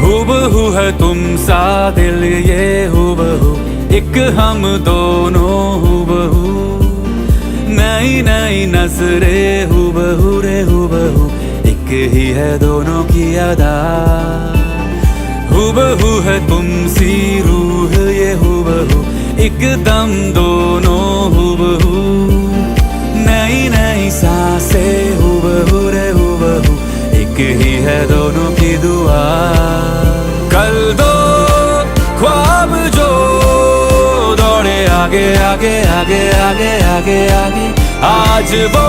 हूबहू है तुम सा दिल ये हूबहू, एक हम दोनों हूबहू। नई नई नजरे हूबहू रे हूबहू, एक ही है दोनों की अदा। हूबहू है तुमसी रूह ये हूबहू, एकदम दोनों हूबहू। नई नई सांसें हूबहू रे हूबहू, एक ही है दोनों की दुआ। कल दो ख्वाब जो दौड़े आगे आगे आगे आगे आगे आगे, आज वो